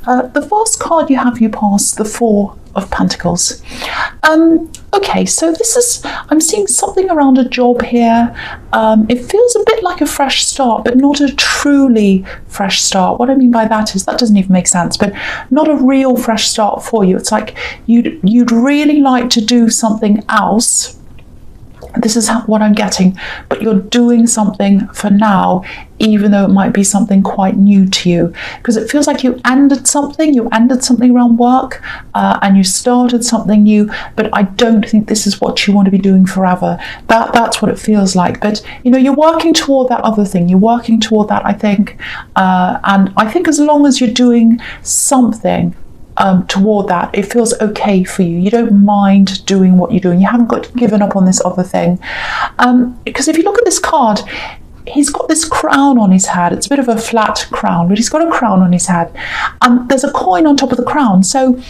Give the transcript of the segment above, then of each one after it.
The first card you have, you pass the Four of Pentacles. Okay, so I'm seeing something around a job here. It feels a bit like a fresh start, but not a truly fresh start. What I mean by that is, that doesn't even make sense, but not a real fresh start for you. It's like you'd really like to do something else. This is what I'm getting, but you're doing something for now, even though it might be something quite new to you, because it feels like you ended something around work, and you started something new, but I don't think this is what you want to be doing forever. That's what it feels like. But you're working toward that other thing, you're working toward that, I think, and I think as long as you're doing something toward that, it feels okay for you. You don't mind doing what you're doing. You haven't got given up on this other thing. Because if you look at this card, he's got this crown on his head. It's a bit of a flat crown, but he's got a crown on his head. And there's a coin on top of the crown. So,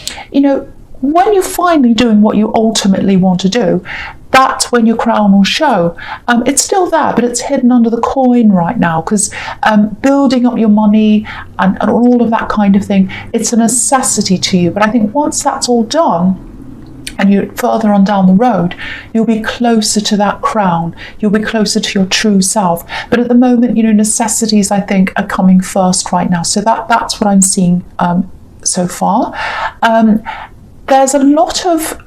when you're finally doing what you ultimately want to do, that's when your crown will show. It's still there, but it's hidden under the coin right now, because building up your money and all of that kind of thing, it's a necessity to you. But I think once that's all done, and you're further on down the road, you'll be closer to that crown. You'll be closer to your true self. But at the moment, necessities, I think, are coming first right now. So that's what I'm seeing so far. There's a lot of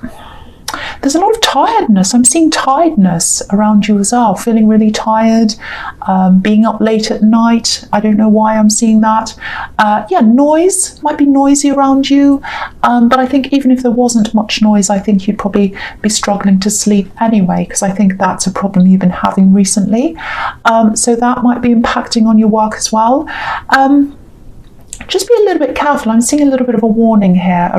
tiredness. I'm seeing tiredness around you as well, feeling really tired, being up late at night. I don't know why I'm seeing that. Noise might be noisy around you, but I think even if there wasn't much noise, I think you'd probably be struggling to sleep anyway, because I think that's a problem you've been having recently. So that might be impacting on your work as well. Just be a little bit careful. I'm seeing a little bit of a warning here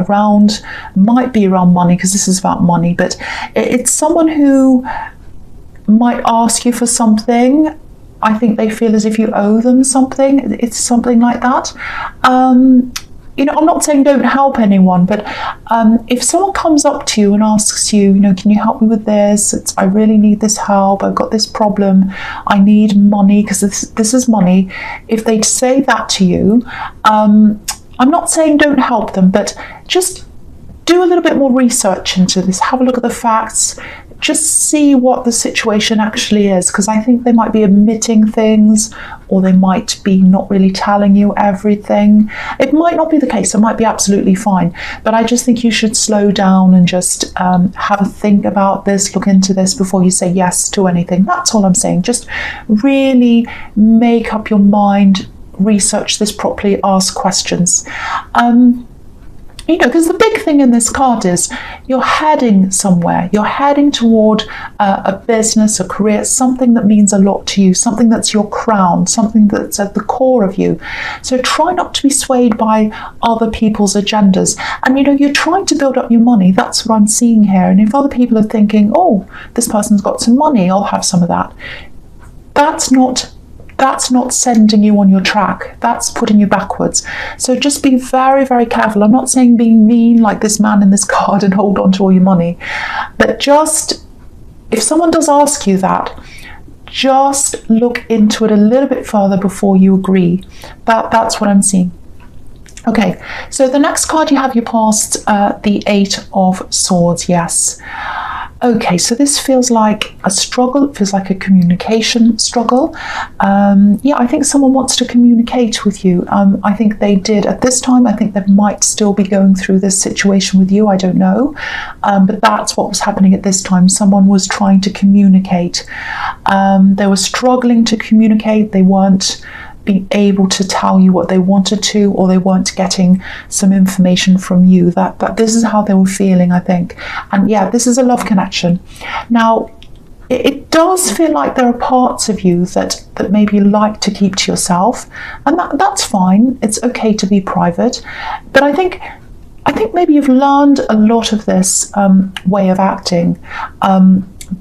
might be around money, because this is about money, but it's someone who might ask you for something. I think they feel as if you owe them something. It's something like that. I'm not saying don't help anyone, but if someone comes up to you and asks you, can you help me with this? I really need this help. I've got this problem. I need money, because this is money. If they say that to you, I'm not saying don't help them, but just do a little bit more research into this. Have a look at the facts. Just see what the situation actually is, because I think they might be omitting things, or they might be not really telling you everything. It might not be the case. It might be absolutely fine. But I just think you should slow down and just have a think about this, look into this before you say yes to anything. That's all I'm saying. Just really make up your mind, research this properly, ask questions. Because the big thing in this card is you're heading somewhere. You're heading toward a business, a career, something that means a lot to you, something that's your crown, something that's at the core of you. So try not to be swayed by other people's agendas. And you're trying to build up your money. That's what I'm seeing here. And if other people are thinking, oh, this person's got some money, I'll have some of that. That's not sending you on your track. That's putting you backwards. So just be very, very careful. I'm not saying being mean like this man in this card and hold on to all your money, but just, if someone does ask you that, just look into it a little bit further before you agree. That's what I'm seeing. Okay, so the next card you have, you passed the Eight of Swords. Yes. Okay, so this feels like a struggle. It feels like a communication struggle. I think someone wants to communicate with you. I think they did at this time. I think they might still be going through this situation with you. I don't know. But that's what was happening at this time. Someone was trying to communicate. They were struggling to communicate. They weren't being able to tell you what they wanted to, or they weren't getting some information from you. That this is how they were feeling, I think. And this is a love connection. Now, it does feel like there are parts of you that maybe you like to keep to yourself, and that's fine. It's okay to be private. But I think maybe you've learned a lot of this way of acting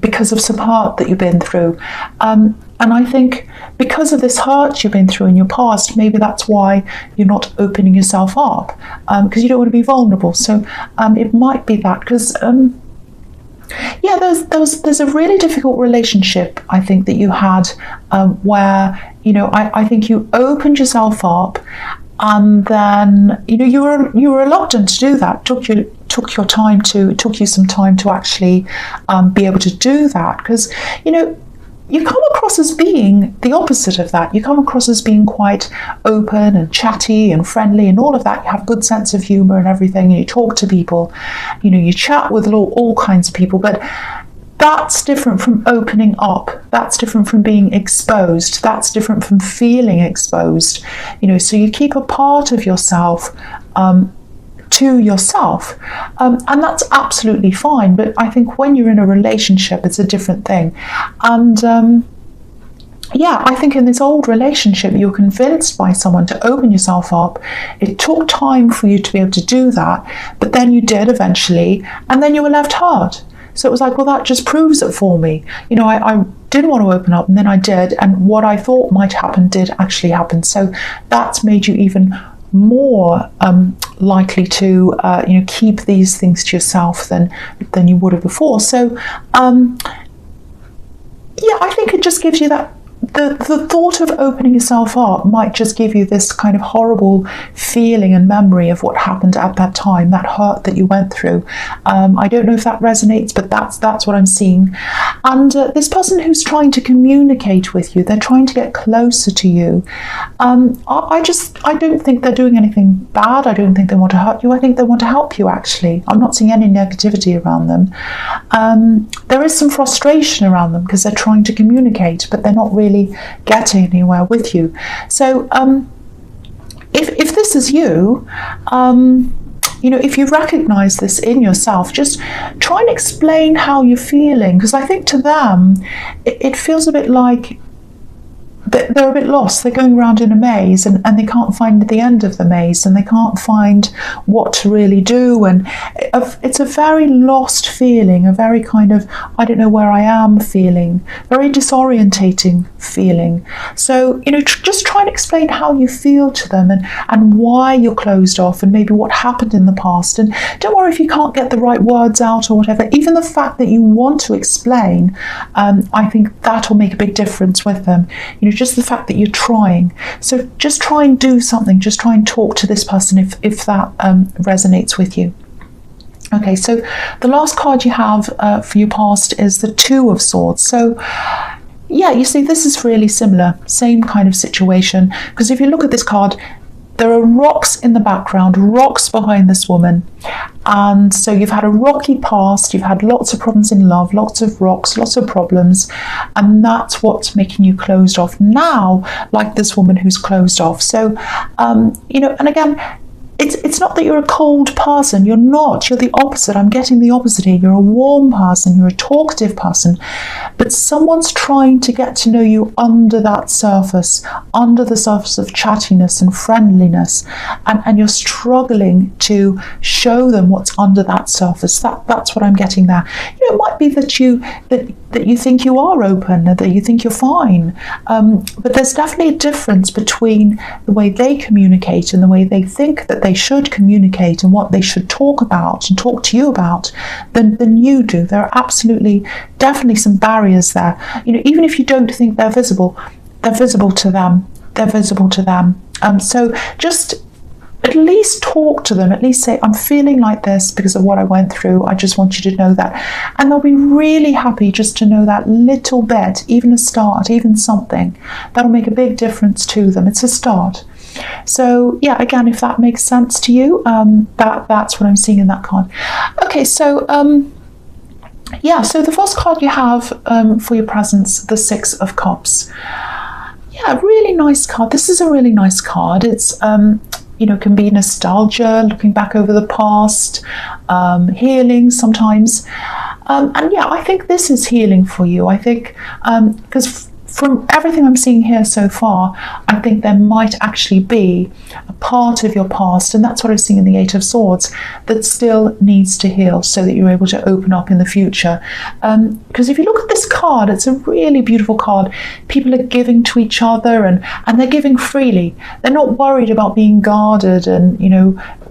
because of some hurt that you've been through. And I think because of this hurt you've been through in your past, maybe that's why you're not opening yourself up, because you don't want to be vulnerable. So it might be that, because there's a really difficult relationship, I think, that you had where, I think you opened yourself up. and then you were reluctant to do that. Took you some time to actually be able to do that, because you come across as being the opposite of that. You come across as being quite open and chatty and friendly and all of that. You have a good sense of humour and everything, and you talk to people, you chat with all kinds of people, but that's different from opening up. That's different from being exposed. That's different from feeling exposed. So you keep a part of yourself to yourself, and that's absolutely fine. But I think when you're in a relationship, it's a different thing. And I think in this old relationship, you were convinced by someone to open yourself up. It took time for you to be able to do that, but then you did eventually, and then you were left hurt. So it was like, well, that just proves it for me. I didn't want to open up, and then I did, and what I thought might happen did actually happen. So that's made you even more likely to keep these things to yourself than you would have before. So I think it just gives you that the thought of opening yourself up might just give you this kind of horrible feeling and memory of what happened at that time, that hurt that you went through. I don't know if that resonates, but that's what I'm seeing. And this person who's trying to communicate with you, they're trying to get closer to you. I don't think they're doing anything bad. I don't think they want to hurt you. I think they want to help you, actually. I'm not seeing any negativity around them. There is some frustration around them because they're trying to communicate, but they're not really getting anywhere with you. So if this is you, if you recognize this in yourself, just try and explain how you're feeling, because I think to them it feels a bit like they're a bit lost. They're going around in a maze, and they can't find the end of the maze, and they can't find what to really do, and it's a very lost feeling, a very kind of I don't know where I am feeling, very disorientating feeling. So just try and explain how you feel to them, and why you're closed off, and maybe what happened in the past. And don't worry if you can't get the right words out or whatever. Even the fact that you want to explain, I think that'll make a big difference with them. Just the fact that you're trying. So just try and do something. Just try and talk to this person if that resonates with you. Okay, so the last card you have for your past is the Two of Swords. So you see, this is really similar, same kind of situation, because if you look at this card, there are rocks in the background, rocks behind this woman. And so you've had a rocky past, you've had lots of problems in love, lots of rocks, lots of problems, and that's what's making you closed off now, like this woman who's closed off. So, and again, it's not that you're a cold person. You're not. You're the opposite. I'm getting the opposite here. You're a warm person. You're a talkative person. But someone's trying to get to know you under that surface, under the surface of chattiness and friendliness. And you're struggling to show them what's under that surface. That's what I'm getting there. It might be that you think you are open, that you think you're fine. But there's definitely a difference between the way they communicate and the way they think that they should communicate and what they should talk about and talk to you about than you do. There are absolutely, definitely some barriers there. Even if you don't think they're visible to them. They're visible to them. So just at least talk to them, at least say, I'm feeling like this because of what I went through. I just want you to know that. And they'll be really happy just to know that little bit, even a start, even something. That'll make a big difference to them. It's a start. So again, if that makes sense to you, that's what I'm seeing in that card. Okay, so so the first card you have for your presence, the Six of Cups. Really nice card. This is a really nice card. It's can be nostalgia, looking back over the past, healing sometimes. I think this is healing for you. I think because from everything I'm seeing here so far, I think there might actually be a part of your past, and that's what I'm seeing in the Eight of Swords, that still needs to heal so that you're able to open up in the future. Because if you look at this card, it's a really beautiful card. People are giving to each other, and they're giving freely. They're not worried about being guarded and,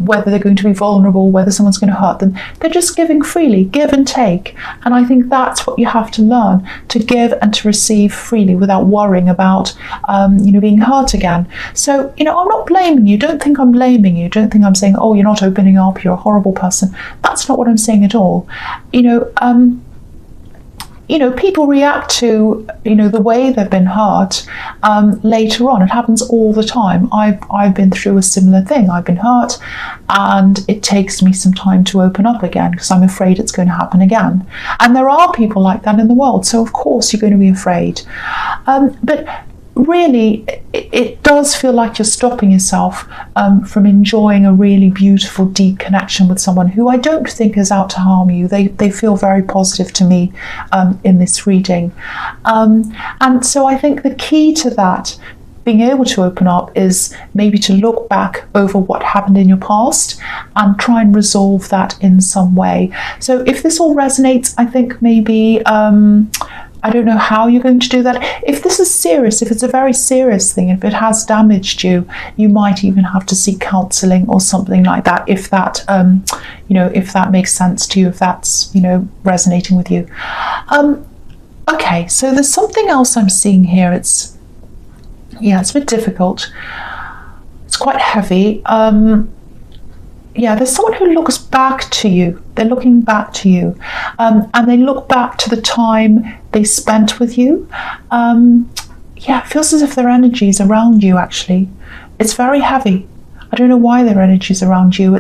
whether they're going to be vulnerable, whether someone's going to hurt them. They're just giving freely, give and take. And I think that's what you have to learn, to give and to receive freely. freely without worrying about, being hurt again. So, I'm not blaming you. Don't think I'm blaming you. Don't think I'm saying, oh, you're not opening up, you're a horrible person. That's not what I'm saying at all. People react to, the way they've been hurt later on. It happens all the time. I've been through a similar thing. I've been hurt, and it takes me some time to open up again because I'm afraid it's going to happen again. And there are people like that in the world. So of course you're going to be afraid. But really, it does feel like you're stopping yourself from enjoying a really beautiful, deep connection with someone who I don't think is out to harm you. They feel very positive to me in this reading. And so I think the key to that, being able to open up, is maybe to look back over what happened in your past and try and resolve that in some way. So if this all resonates, I think maybe I don't know how you're going to do that. If this is serious, if it's a very serious thing, if it has damaged you, you might even have to seek counselling or something like that, if that, if that makes sense to you, if that's, resonating with you. Okay, so there's something else I'm seeing here. It's a bit difficult. It's quite heavy. There's someone who looks back to you. They're looking back to you, and they look back to the time they spent with you. It feels as if their energy is around you, actually. It's very heavy. I don't know why their energy is around you.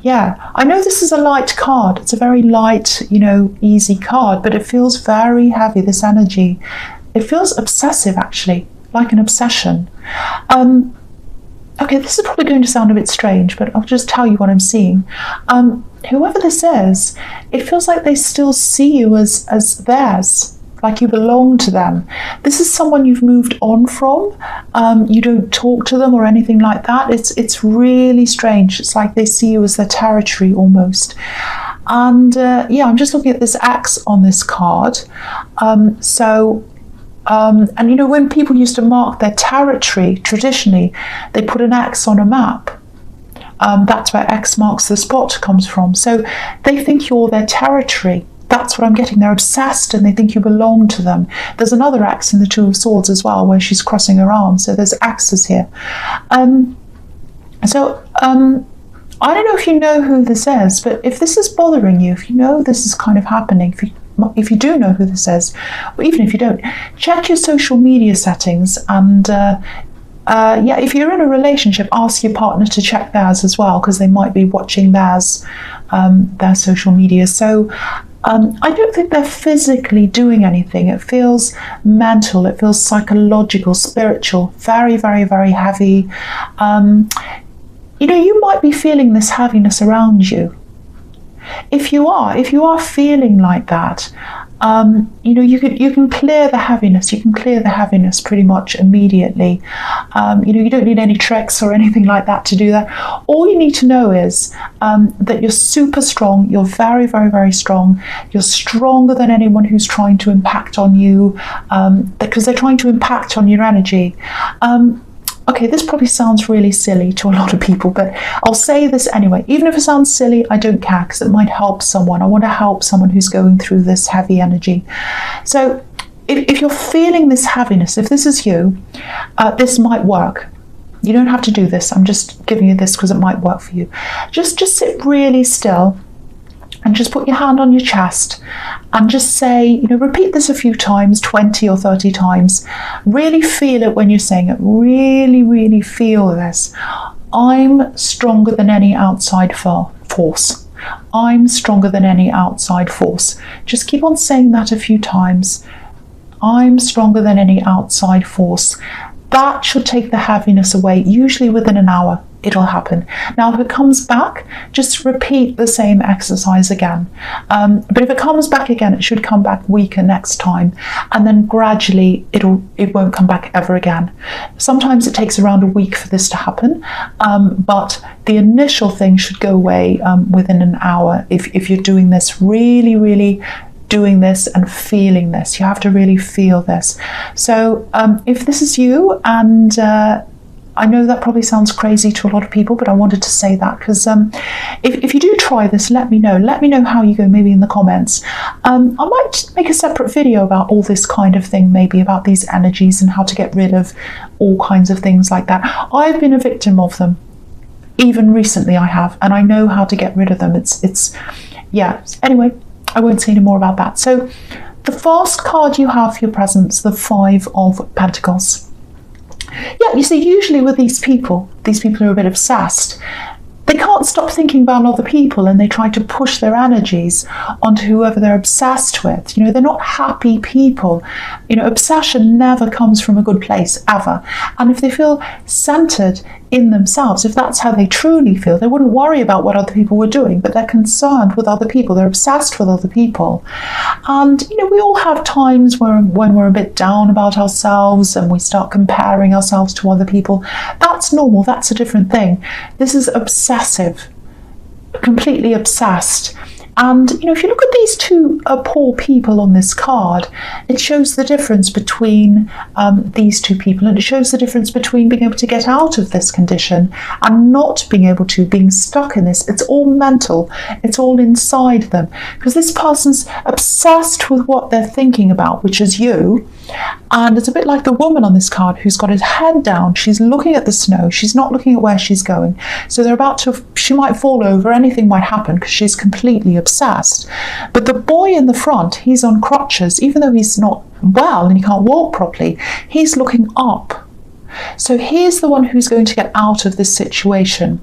I know this is a light card. It's a very light, easy card, but it feels very heavy, this energy. It feels obsessive, actually, like an obsession. Okay, this is probably going to sound a bit strange, but I'll just tell you what I'm seeing. Whoever this is, it feels like they still see you as theirs, like you belong to them. This is someone you've moved on from. You don't talk to them or anything like that. It's really strange. It's like they see you as their territory almost. And I'm just looking at this X on this card. When people used to mark their territory, traditionally, they put an X on a map. That's where X marks the spot comes from. So they think you're their territory. That's what I'm getting. They're obsessed and they think you belong to them. There's another X in the Two of Swords as well, where she's crossing her arms. So there's X's here. I don't know if you know who this is, but if this is bothering you, if you know this is kind of happening, if you do know who this is, or even if you don't, check your social media settings, and if you're in a relationship, ask your partner to check theirs as well, because they might be watching theirs, their social media. So I don't think they're physically doing anything. It feels mental, it feels psychological, spiritual, very, very, very heavy. You might be feeling this heaviness around you. If you are feeling like that, you can clear the heaviness. You can clear the heaviness pretty much immediately. You don't need any tricks or anything like that to do that. All you need to know is that you're super strong. You're very, very, very strong. You're stronger than anyone who's trying to impact on you, because they're trying to impact on your energy. Okay, this probably sounds really silly to a lot of people, but I'll say this anyway. Even if it sounds silly, I don't care, because it might help someone. I want to help someone who's going through this heavy energy. So if you're feeling this heaviness, if this is you, this might work. You don't have to do this. I'm just giving you this because it might work for you. Just sit really still and just put your hand on your chest and just say, repeat this a few times, 20 or 30 times. Really feel it when you're saying it. Really, really feel this. I'm stronger than any outside force. I'm stronger than any outside force. Just keep on saying that a few times. I'm stronger than any outside force. That should take the heaviness away, usually within an hour. It'll happen. Now, if it comes back, just repeat the same exercise again. But if it comes back again, it should come back weaker next time, and then gradually it won't come back ever again. Sometimes it takes around a week for this to happen, but the initial thing should go away within an hour. If you're doing this, really, really doing this and feeling this, you have to really feel this. So if this is you, and I know that probably sounds crazy to a lot of people, but I wanted to say that because if you do try this, let me know. Let me know how you go, maybe in the comments. I might make a separate video about all this kind of thing, maybe about these energies and how to get rid of all kinds of things like that. I've been a victim of them. Even recently I have, and I know how to get rid of them. Yeah. Anyway, I won't say any more about that. So the first card you have for your presence, the Five of Pentacles. Yeah, you see, usually with these people are a bit obsessed. They can't stop thinking about other people, and they try to push their energies onto whoever they're obsessed with. You know, they're not happy people. You know, obsession never comes from a good place, ever. And if they feel centered in themselves, if that's how they truly feel, they wouldn't worry about what other people were doing, but they're concerned with other people. They're obsessed with other people. And, you know, we all have times when we're a bit down about ourselves and we start comparing ourselves to other people. That's normal. That's a different thing. This is obsessive, completely obsessed. And, you know, if you look at these two poor people on this card, it shows the difference between these two people, and it shows the difference between being able to get out of this condition and not being able to, being stuck in this. It's all mental. It's all inside them, because this person's obsessed with what they're thinking about, which is you. And it's a bit like the woman on this card who's got his head down. She's looking at the snow. She's not looking at where she's going. So she might fall over. Anything might happen because she's completely obsessed. But the boy in the front, he's on crutches. Even though he's not well and he can't walk properly, he's looking up. So he's the one who's going to get out of this situation.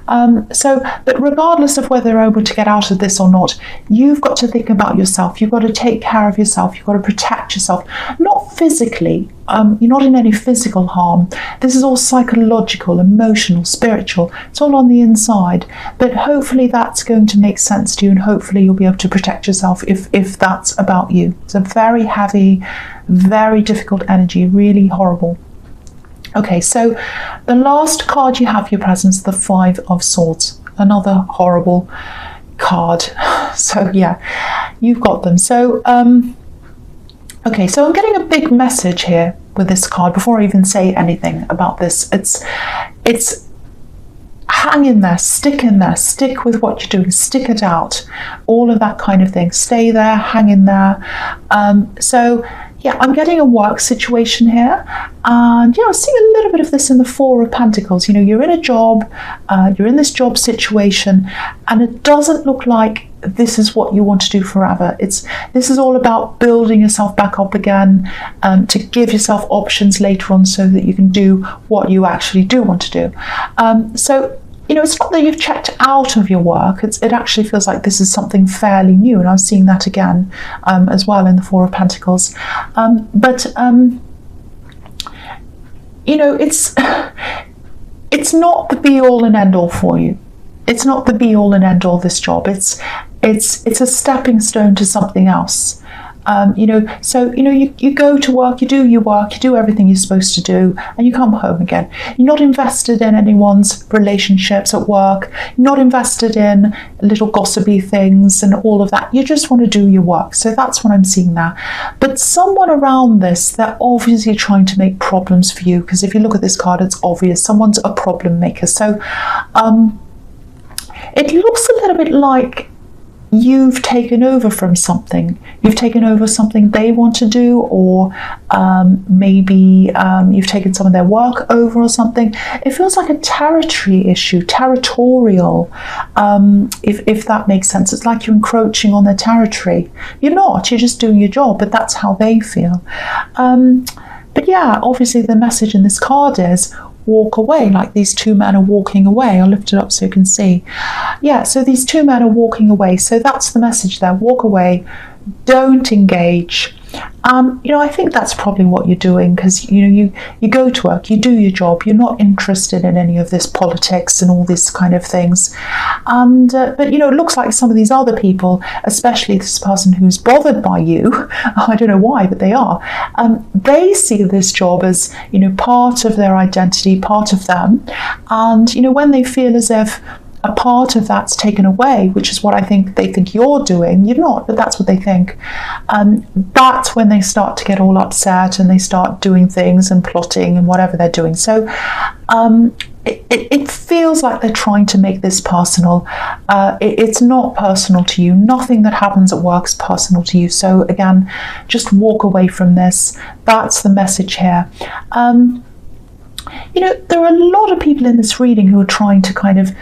But regardless of whether they're able to get out of this or not, you've got to think about yourself. You've got to take care of yourself. You've got to protect yourself. Not physically. You're not in any physical harm. This is all psychological, emotional, spiritual. It's all on the inside. But hopefully that's going to make sense to you, and hopefully you'll be able to protect yourself if that's about you. It's a very heavy, very difficult energy, really horrible. Okay, so the last card you have for your presence, the Five of Swords, another horrible card. So yeah, you've got them. So okay, so I'm getting a big message here with this card before I even say anything about this. It's hang in there, stick with what you're doing, stick it out, all of that kind of thing. Stay there, hang in there. So yeah, I'm getting a work situation here, and yeah, I'm seeing a little bit of this in the Four of Pentacles. You know, you're in a job, you're in this job situation, and it doesn't look like this is what you want to do forever. This is all about building yourself back up again, to give yourself options later on so that you can do what you actually do want to do. So, you know, it's not that you've checked out of your work. It actually feels like this is something fairly new, and I'm seeing that again as well in the Four of Pentacles. You know, it's not the be-all and end-all for you. It's not the be-all and end-all, this job. It's a stepping stone to something else. You know, so, you know, you go to work, you do your work, you do everything you're supposed to do, and you come home again. You're not invested in anyone's relationships at work. You're not invested in little gossipy things and all of that. You just want to do your work. So that's what I'm seeing there. But someone around this, they're obviously trying to make problems for you, because if you look at this card, it's obvious. Someone's a problem maker. So it looks a little bit like you've taken over from something. You've taken over something they want to do, or maybe you've taken some of their work over or something. It feels like a territory issue, territorial, if that makes sense. It's like you're encroaching on their territory. You're not, you're just doing your job, but that's how they feel. But yeah, obviously the message in this card is walk away, like these two men are walking away. I'll lift it up so you can see. Yeah, so these two men are walking away. So that's the message there. Walk away. Don't engage. You know, I think that's probably what you're doing, because, you know, you go to work, you do your job, you're not interested in any of this politics and all these kind of things. And but, you know, it looks like some of these other people, especially this person who's bothered by you, I don't know why, but they are, they see this job as, you know, part of their identity, part of them. And, you know, when they feel as if a part of that's taken away, which is what I think they think you're doing. You're not, but that's what they think. That's when they start to get all upset and they start doing things and plotting and whatever they're doing. So it feels like they're trying to make this personal. It's not personal to you. Nothing that happens at work is personal to you. So again, just walk away from this. That's the message here. There are a lot of people in this reading who are trying to kind of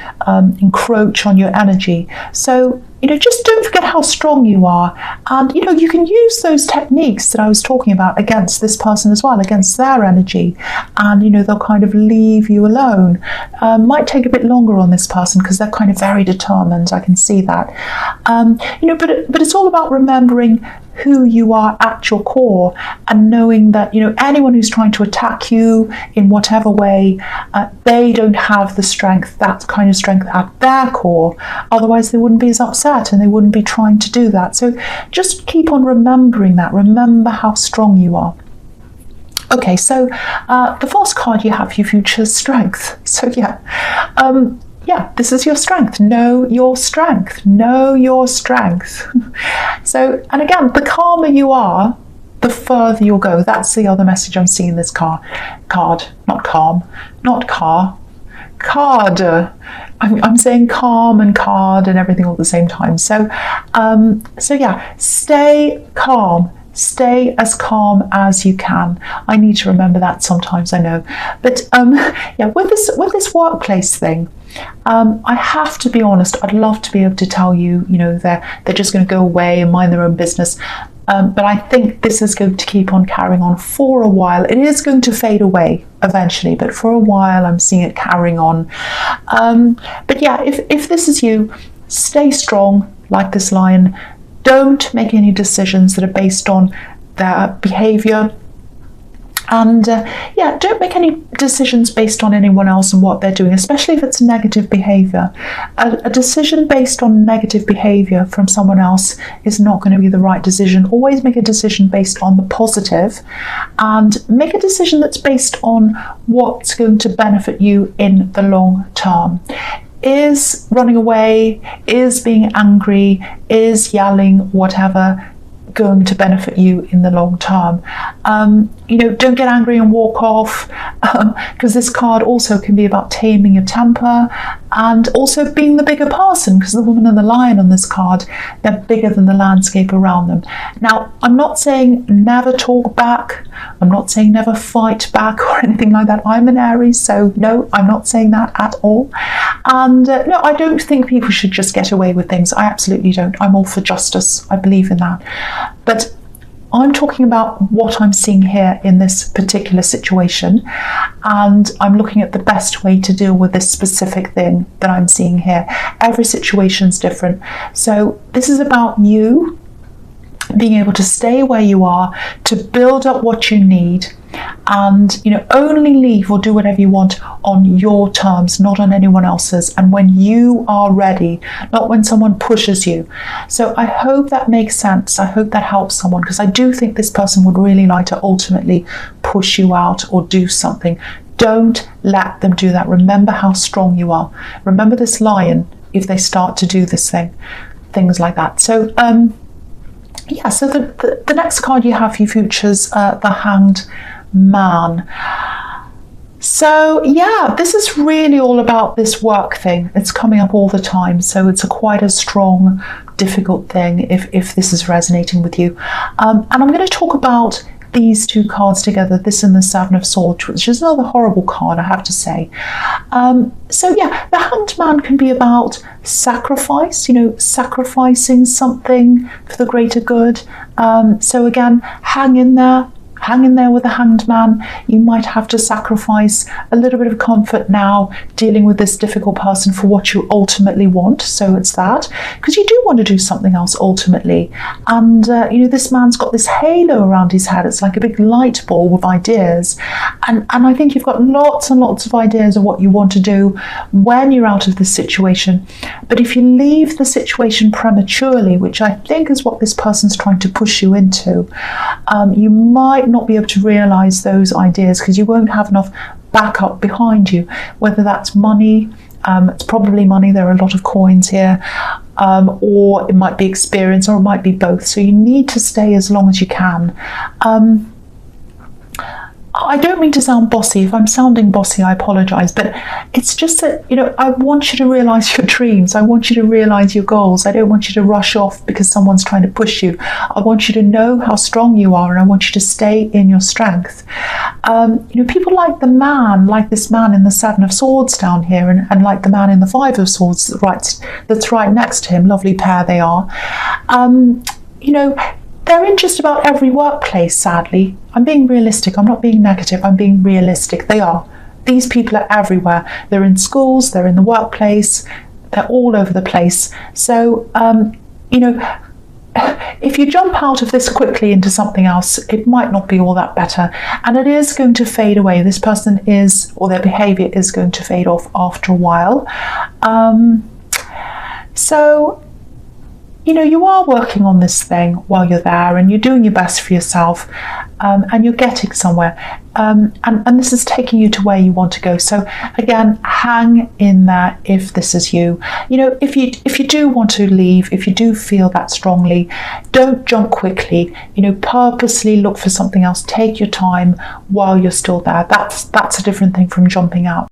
encroach on your energy. So, just don't forget how strong you are. And, you can use those techniques that I was talking about against this person as well, against their energy. And, they'll kind of leave you alone. Might take a bit longer on this person because they're kind of very determined. I can see that. But it's all about remembering who you are at your core and knowing that, anyone who's trying to attack you in whatever way, they don't have the strength, that kind of strength at their core. Otherwise, they wouldn't be as upset and they wouldn't be trying to do that. So just keep on remembering that. Remember how strong you are. Okay, so the first card you have, your future strength. So this is your strength. Know your strength. Know your strength. So, and again, the calmer you are, the further you'll go. That's the other message I'm seeing in this card. Not calm, not car. Card. I'm saying calm and card and everything all at the same time. So stay calm. Stay as calm as you can. I need to remember that sometimes, I know. But with this workplace thing, I have to be honest. I'd love to be able to tell you, they're just going to go away and mind their own business. But I think this is going to keep on carrying on for a while. It is going to fade away eventually, but for a while I'm seeing it carrying on. If this is you, stay strong like this lion. Don't make any decisions that are based on their behaviour. And don't make any decisions based on anyone else and what they're doing, especially if it's negative behaviour. A decision based on negative behaviour from someone else is not going to be the right decision. Always make a decision based on the positive, and make a decision that's based on what's going to benefit you in the long term. Is running away, is being angry, is yelling, whatever, going to benefit you in the long term? Don't get angry and walk off, because this card also can be about taming your temper and also being the bigger person, because the woman and the lion on this card, they're bigger than the landscape around them. Now, I'm not saying never talk back. I'm not saying never fight back or anything like that. I'm an Aries, so no, I'm not saying that at all. And no, I don't think people should just get away with things. I absolutely don't. I'm all for justice. I believe in that. But I'm talking about what I'm seeing here in this particular situation, and I'm looking at the best way to deal with this specific thing that I'm seeing here. Every situation's different. So this is about you being able to stay where you are, to build up what you need, and only leave or do whatever you want on your terms, not on anyone else's, and when you are ready, not when someone pushes you. So I hope that makes sense. I hope that helps someone, because I do think this person would really like to ultimately push you out or do something. Don't let them do that. Remember how strong you are. Remember this lion if they start to do this thing, things like that. So so the next card you have for your futures, the Hanged Man. So this is really all about this work thing. It's coming up all the time, so it's quite a strong, difficult thing if this is resonating with you. And I'm going to talk about these two cards together, this and the Seven of Swords, which is another horrible card, I have to say. The Hanged Man can be about sacrifice, sacrificing something for the greater good. So again, hang in there with the Hanged Man. You might have to sacrifice a little bit of comfort now dealing with this difficult person for what you ultimately want. So it's that, because you do want to do something else ultimately. And this man's got this halo around his head. It's like a big light ball with ideas, and I think you've got lots and lots of ideas of what you want to do when you're out of this situation. But if you leave the situation prematurely, which I think is what this person's trying to push you into, you might not be able to realize those ideas because you won't have enough backup behind you, whether that's money, It's probably money. There are a lot of coins here. Or it might be experience, or it might be both. So you need to stay as long as you can. I don't mean to sound bossy. If I'm sounding bossy, I apologise. But it's just that, I want you to realise your dreams. I want you to realise your goals. I don't want you to rush off because someone's trying to push you. I want you to know how strong you are, and I want you to stay in your strength. People like this man in the Seven of Swords down here, and like the man in the Five of Swords that's right next to him. Lovely pair they are. They're in just about every workplace, sadly. I'm being realistic. I'm not being negative. I'm being realistic. They are. These people are everywhere. They're in schools. They're in the workplace. They're all over the place. So, if you jump out of this quickly into something else, it might not be all that better. And it is going to fade away. This person is, or their behaviour is going to fade off after a while. You are working on this thing while you're there, and you're doing your best for yourself, and you're getting somewhere. And this is taking you to where you want to go. So again, hang in there if this is you. If you do want to leave, if you do feel that strongly, don't jump quickly. Purposely look for something else. Take your time while you're still there. That's a different thing from jumping out.